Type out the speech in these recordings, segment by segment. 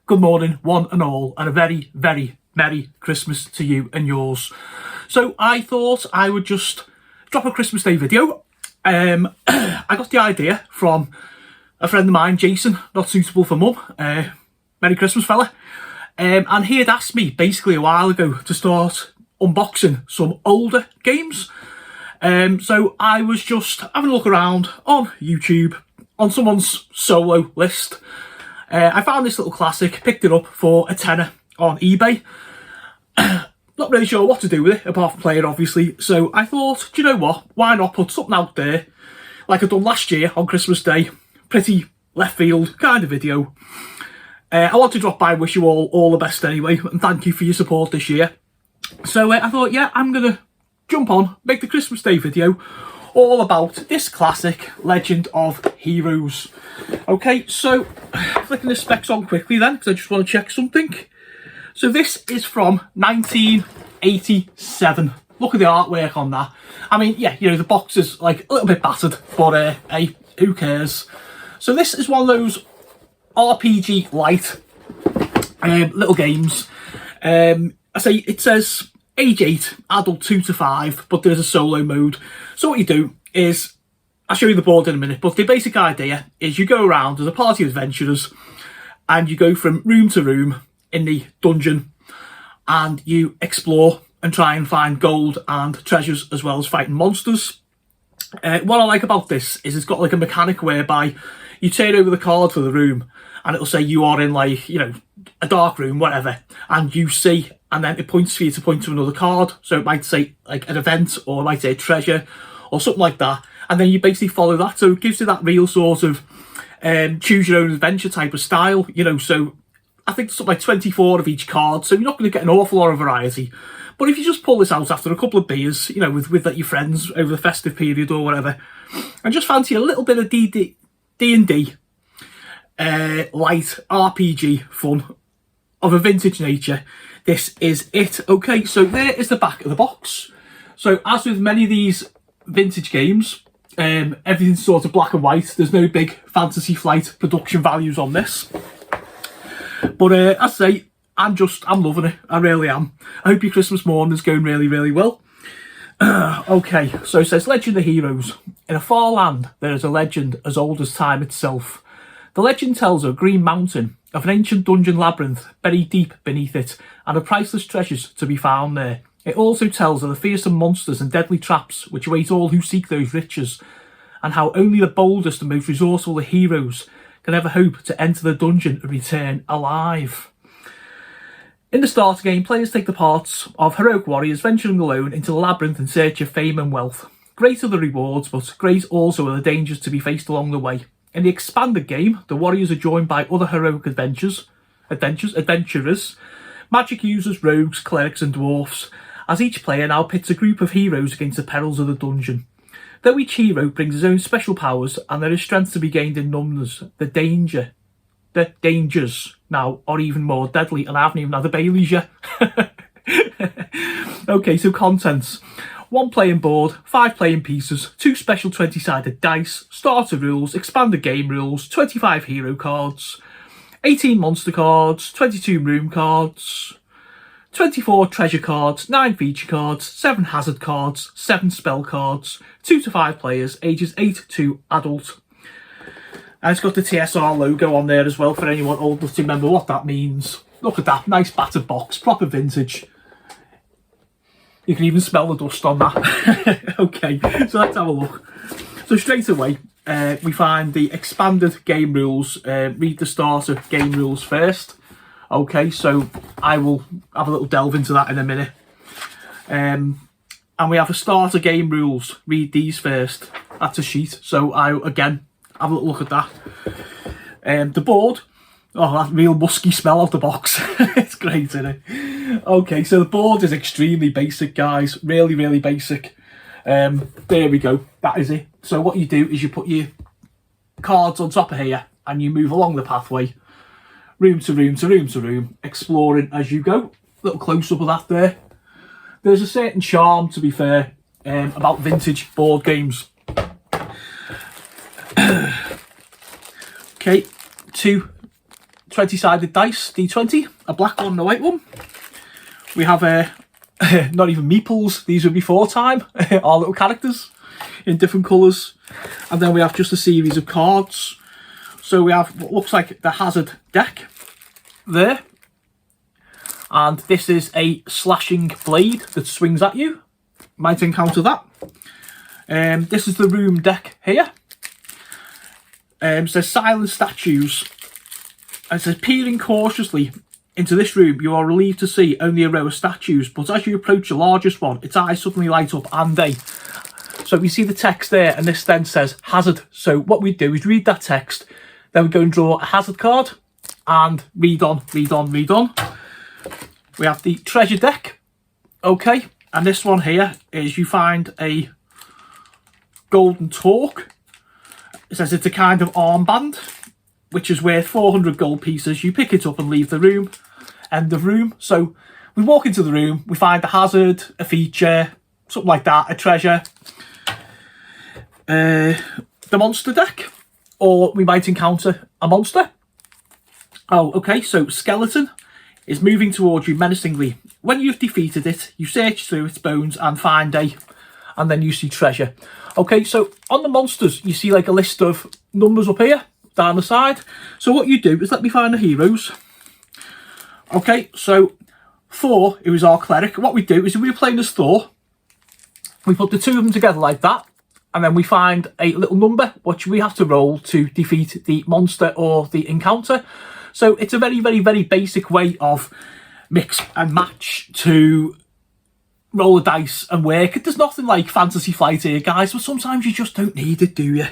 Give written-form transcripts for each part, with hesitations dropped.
good morning, one and all, and a very, very Merry Christmas to you and yours. So I thought I would just drop a Christmas Day video. I got the idea from a friend of mine, Jason, not suitable for mum. Merry Christmas, fella. And he had asked me basically a while ago to start unboxing some older games. So I was just having a look around on YouTube, on someone's solo list. I found this little classic, picked it up for a tenner on eBay. Not really sure what to do with it, apart from play it, obviously. So I thought, do you know what? Why not put something out there, like I done last year on Christmas Day. Pretty left field kind of video. I want to drop by and wish you all the best anyway, and thank you for your support this year. So I thought, yeah, I'm going to jump on, make the Christmas Day video all about this classic Legend of Heroes. Okay, so flicking the specs on quickly then, because I just want to check something. So this is from 1987. Look at the artwork on that. I mean, yeah, you know, the box is like a little bit battered, but hey, who cares? So this is one of those RPG light little games. I say it says age 8, adult 2 to 5, but there's a solo mode. So what you do is, I'll show you the board in a minute, but the basic idea is you go around as a party of adventurers and you go from room to room in the dungeon and you explore and try and find gold and treasures as well as fighting monsters. What I like about this is it's got like a mechanic whereby you turn over the card for the room and it'll say you are in, like, you know, a dark room, whatever, and you see, and then it points for you to point to another card. So it might say like an event, or it might say a treasure or something like that, and then you basically follow that. So it gives you that real sort of choose your own adventure type of style, you know. So I think there's something like 24 of each card, so you're not going to get an awful lot of variety. But if you just pull this out after a couple of beers, you know, with like your friends over the festive period or whatever, and just fancy a little bit of D&D light RPG fun of a vintage nature, this is it. Okay, so there is the back of the box. So as with many of these vintage games, everything's sort of black and white. There's no big Fantasy Flight production values on this. But as I say, I'm loving it. I really am. I hope your Christmas morning is going really, really well. Okay, so it says Legend of Heroes. In a far land, there is a legend as old as time itself. The legend tells of a green mountain, of an ancient dungeon labyrinth buried deep beneath it, and of priceless treasures to be found there. It also tells of the fearsome monsters and deadly traps which await all who seek those riches, and how only the boldest and most resourceful of heroes can ever hope to enter the dungeon and return alive. In the starter game, players take the parts of heroic warriors venturing alone into the labyrinth in search of fame and wealth. Great are the rewards, but great also are the dangers to be faced along the way. In the expanded game, the warriors are joined by other heroic adventurers, magic users, rogues, clerics and dwarfs, as each player now pits a group of heroes against the perils of the dungeon. Though each hero brings his own special powers and there is strength to be gained in numbers, the dangers now are even more deadly, and I haven't even had a Bailey's yet. Okay, so contents. 1 playing board, 5 playing pieces, 2 special 20-sided dice, starter rules, expanded game rules, 25 hero cards, 18 monster cards, 22 room cards, 24 treasure cards, 9 feature cards, 7 hazard cards, 7 spell cards, 2 to 5 players, ages 8 to adult. And it's got the TSR logo on there as well for anyone old enough to remember what that means. Look at that, nice battered box, proper vintage. You can even smell the dust on that. Okay, so let's have a look. So straight away, we find the expanded game rules. Read the starter game rules first. Okay, so I will have a little delve into that in a minute. And we have a starter game rules. Read these first. That's a sheet. So I, again, have a little look at that. The board. Oh, that real musky smell of the box. It's great, isn't it? Okay, so the board is extremely basic, guys. Really, really basic. There we go. That is it. So what you do is you put your cards on top of here and you move along the pathway, room to room to room to room, exploring as you go. Little close-up of that there. There's a certain charm, to be fair, about vintage board games. Okay, two 20-sided dice, D20, a black one and a white one. We have not even meeples, these are before time, our little characters in different colours. And then we have just a series of cards. So we have what looks like the hazard deck there. And this is a slashing blade that swings at you. Might encounter that. This is the room deck here. Says silent statues. And it says peering cautiously into this room, you are relieved to see only a row of statues, but as you approach the largest one, its eyes suddenly light up and they. So we see the text there, and this then says hazard. So what we do is read that text, then we go and draw a hazard card and read on, read on, read on. We have the treasure deck. Okay, and this one here is you find a golden torque. It says it's a kind of armband, which is worth 400 gold pieces. You pick it up and leave the room. End of room. So we walk into the room, we find a hazard, a feature, something like that, a treasure. The monster deck, or we might encounter a monster. Oh, okay, so skeleton is moving towards you menacingly. When you've defeated it, you search through its bones and find and then you see treasure. Okay, so on the monsters, you see like a list of numbers up here, down the side. So what you do is let me find the heroes. Okay, so Thor, who is our cleric, what we do is if we're playing as Thor, we put the two of them together like that, and then we find a little number which we have to roll to defeat the monster or the encounter. So it's a very, very, very basic way of mix and match to roll a dice and work. There's nothing like Fantasy Flight here, guys, but sometimes you just don't need it, do you?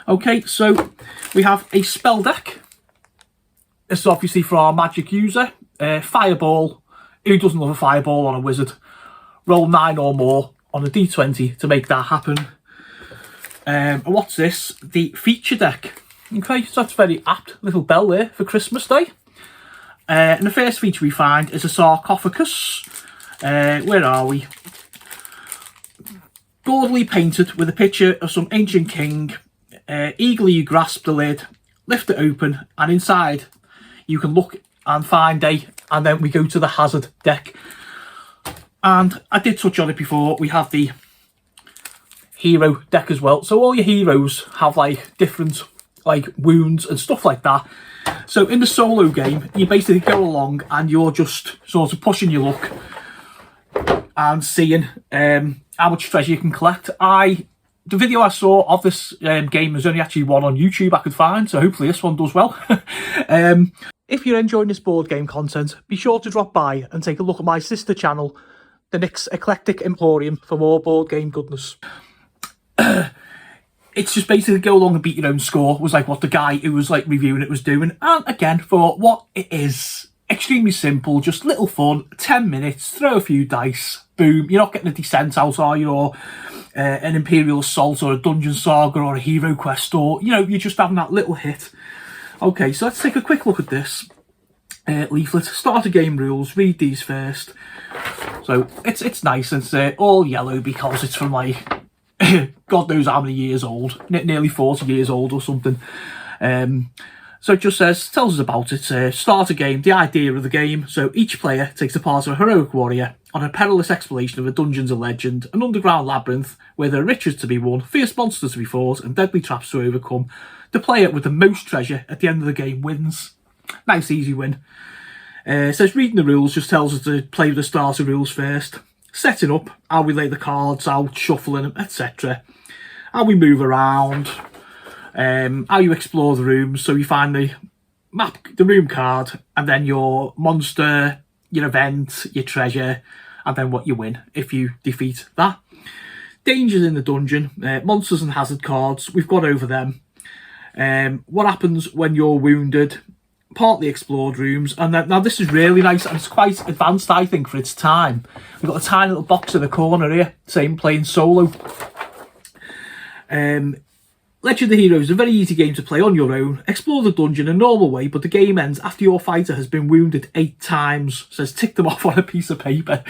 Okay, so we have a spell deck. This is obviously for our magic user. Fireball. Who doesn't love a fireball on a wizard? Roll 9 or more on a d20 to make that happen. And what's this? The feature deck. Okay, so that's a very apt little bell there for Christmas Day. And the first feature we find is a sarcophagus. Where are we? Gaudily painted with a picture of some ancient king. Eagerly you grasp the lid, lift it open, and inside you can look and find and then we go to the hazard deck. And I did touch on it before, we have the hero deck as well. So all your heroes have like different like wounds and stuff like that. So in the solo game, you basically go along and you're just sort of pushing your luck and seeing how much treasure you can collect. The video I saw of this game, there's only actually one on YouTube I could find, so hopefully this one does well. If you're enjoying this board game content, be sure to drop by and take a look at my sister channel, the Nick's Eclectic Emporium, for more board game goodness. It's just basically go along and beat your own score, was like what the guy who was like reviewing it was doing. And again, for what it is, extremely simple, just little fun, 10 minutes, throw a few dice, boom. You're not getting a descent out, are you? Or an Imperial Assault or a Dungeon Saga or a Hero Quest, or, you know, you're just having that little hit. Okay, so let's take a quick look at this leaflet. Starter game rules, read these first. So it's nice, and it's all yellow because it's from like God knows how many years old, nearly 40 years old or something. So it just tells us about it. Starter game, the idea of the game. So each player takes the part of a heroic warrior on a perilous exploration of a dungeons of legend, an underground labyrinth where there are riches to be won, fierce monsters to be fought, and deadly traps to overcome. The player with the most treasure at the end of the game wins. Nice, easy win. Says reading the rules just tells us to play with the starter rules first. Setting up, how we lay the cards out, shuffling them, etc. How we move around. How you explore the rooms. So you find the map, the room card, and then your monster, your event, your treasure, and then what you win if you defeat that. Dangers in the dungeon, monsters and hazard cards, we've got over them. What happens when you're wounded, partly explored rooms, and then, now this is really nice and it's quite advanced, I think, for its time. We've got a tiny little box in the corner here saying playing solo. Legend of Heroes is a very easy game to play on your own. Explore the dungeon in a normal way, but the game ends after your fighter has been wounded 8 times. It says tick them off on a piece of paper.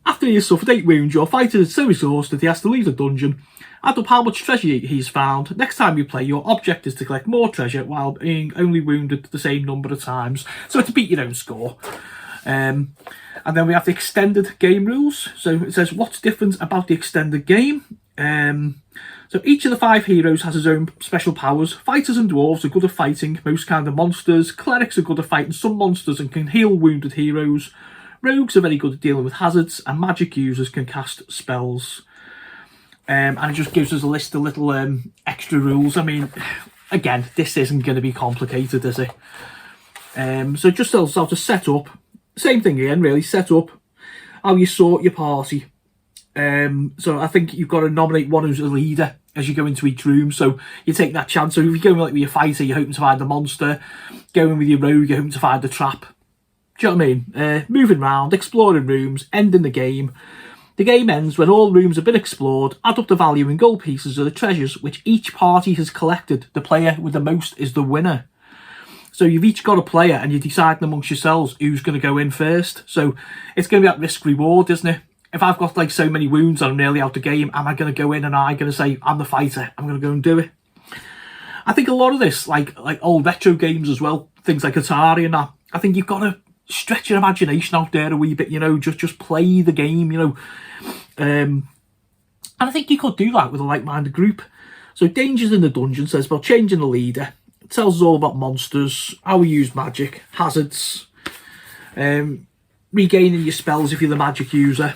After he has suffered 8 wounds, your fighter is so exhausted he has to leave the dungeon. Add up how much treasure he's found. Next time you play, your object is to collect more treasure while being only wounded the same number of times. So to beat your own score. And then we have the extended game rules. So it says, what's different about the extended game? So each of the 5 heroes has his own special powers. Fighters and dwarves are good at fighting most kind of monsters. Clerics are good at fighting some monsters and can heal wounded heroes. Rogues are very good at dealing with hazards, and magic users can cast spells. And it just gives us a list of little extra rules. I mean, again, this isn't going to be complicated, is it? So just tells us how to set up. Same thing again, really. Set up, how you sort your party. So I think you've got to nominate one who's a leader as you go into each room. So you take that chance. So if you go in like with your fighter, you're hoping to find the monster. Going with your rogue, you're hoping to find the trap. Do you know what I mean? Moving around, exploring rooms, ending the game. The game ends when all rooms have been explored. Add up the value in gold pieces of the treasures which each party has collected. The player with the most is the winner. So you've each got a player and you're deciding amongst yourselves who's going to go in first. So it's going to be that risk reward, isn't it? If I've got like so many wounds and I'm nearly out the game, am I going to go in and am I going to say, I'm the fighter, I'm going to go and do it? I think a lot of this, like old retro games as well, things like Atari and that, I think you've got to stretch your imagination out there a wee bit, you know, just play the game, you know. And I think you could do that with a like-minded group. So Dangers in the Dungeon says about changing the leader. It tells us all about monsters, how we use magic, hazards, regaining your spells if you're the magic user.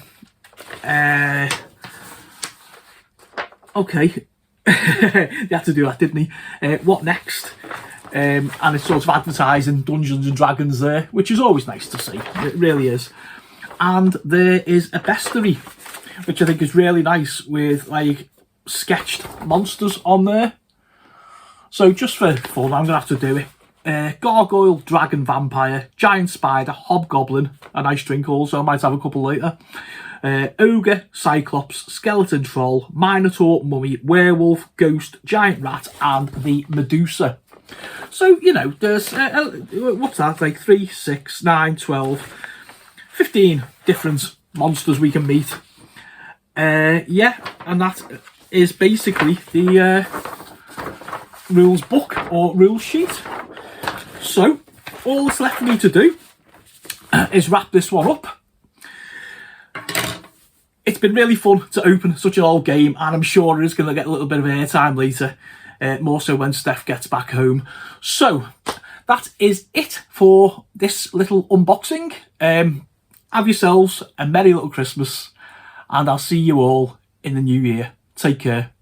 Okay. They had to do that, didn't he? What next? And it's sort of advertising Dungeons and Dragons there, which is always nice to see. It really is. And there is a bestiary, which I think is really nice, with like sketched monsters on there. So just for fun, I'm going to have to do it. Gargoyle, dragon, vampire, giant spider, hobgoblin, a nice drink also, I might have a couple later. Ogre, cyclops, skeleton troll, minotaur, mummy, werewolf, ghost, giant rat, and the Medusa. So, you know, there's, what's that, like 3, 6, 9, 12, 15 different monsters we can meet. Yeah, and that is basically the rules book or rules sheet. So, all that's left for me to do is wrap this one up. It's been really fun to open such an old game, and I'm sure it is going to get a little bit of airtime later, more so when Steph gets back home. So that is it for this little unboxing. Have yourselves a merry little Christmas, and I'll see you all in the new year. Take care.